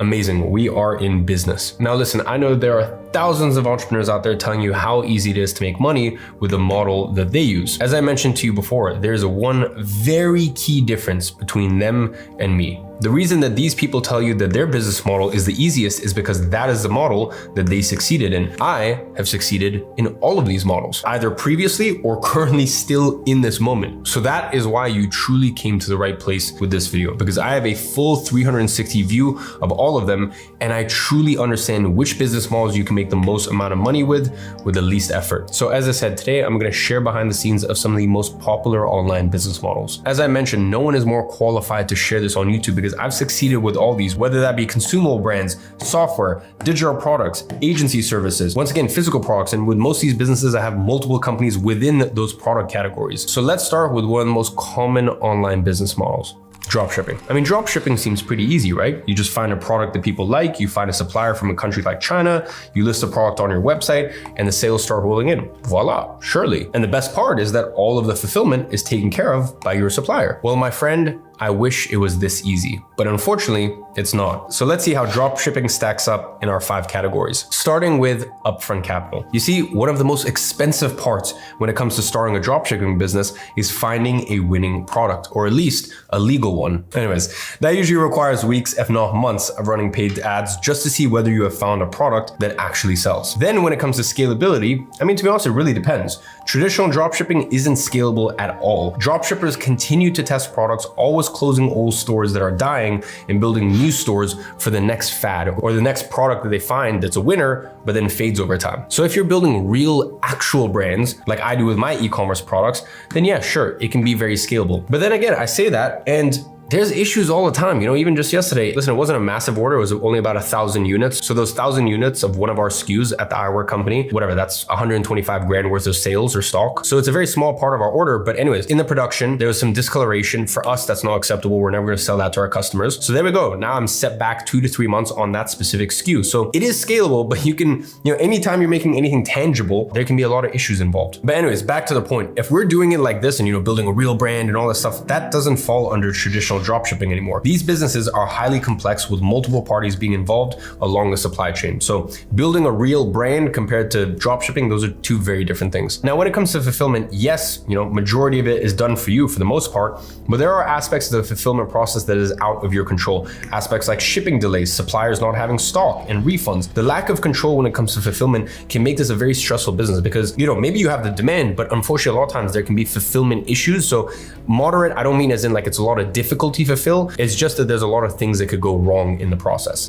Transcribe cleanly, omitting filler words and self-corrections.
amazing. We are in business. Now listen, I know there are thousands of entrepreneurs out there telling you how easy it is to make money with the model that they use. As I mentioned to you before, there's one very key difference between them and me. The reason that these people tell you that their business model is the easiest is because that is the model that they succeeded in. I have succeeded in all of these models, either previously or currently still in this moment. So that is why you truly came to the right place with this video, because I have a full 360 view of all of them, and I truly understand which business models you can make the most amount of money with the least effort. So as I said, today I'm gonna share behind the scenes of some of the most popular online business models. As I mentioned, no one is more qualified to share this on YouTube because I've succeeded with all these, whether that be consumable brands, software, digital products, agency services, once again, physical products. And with most of these businesses, I have multiple companies within those product categories. So let's start with one of the most common online business models. Dropshipping. I mean, dropshipping seems pretty easy, right? You just find a product that people like, you find a supplier from a country like China, you list the product on your website, and the sales start rolling in. Voila, surely. And the best part is that all of the fulfillment is taken care of by your supplier. Well, my friend, I wish it was this easy, but unfortunately, it's not. So let's see how dropshipping stacks up in our 5 categories, starting with upfront capital. You see, one of the most expensive parts when it comes to starting a dropshipping business is finding a winning product, or at least a legal one. Anyways, that usually requires weeks, if not months, of running paid ads just to see whether you have found a product that actually sells. Then when it comes to scalability, I mean, to be honest, it really depends. Traditional dropshipping isn't scalable at all. Dropshippers continue to test products, always closing old stores that are dying and building new stores for the next fad or the next product that they find that's a winner, but then fades over time. So if you're building real, actual brands, like I do with my e-commerce products, then yeah, sure, it can be very scalable. But then again, I say that, and there's issues all the time, even just yesterday. Listen, it wasn't a massive order, it was only about 1,000 units. So those 1,000 units of one of our SKUs at the eyewear company, whatever, that's 125 grand worth of sales or stock. So it's a very small part of our order. But anyways, in the production, there was some discoloration. For us, that's not acceptable. We're never gonna sell that to our customers. So there we go. Now I'm set back 2 to 3 months on that specific SKU. So it is scalable, but you can, anytime you're making anything tangible, there can be a lot of issues involved. But anyways, back to the point. If we're doing it like this and, building a real brand and all this stuff, that doesn't fall under traditional dropshipping anymore. These businesses are highly complex with multiple parties being involved along the supply chain. So building a real brand compared to dropshipping, those are 2 very different things. Now, when it comes to fulfillment, yes, majority of it is done for you for the most part, but there are aspects of the fulfillment process that is out of your control. Aspects like shipping delays, suppliers not having stock, and refunds. The lack of control when it comes to fulfillment can make this a very stressful business because, maybe you have the demand, but unfortunately, a lot of times there can be fulfillment issues. So moderate, I don't mean as in like it's a lot of difficulty to fulfill. It's just that there's a lot of things that could go wrong in the process. Now,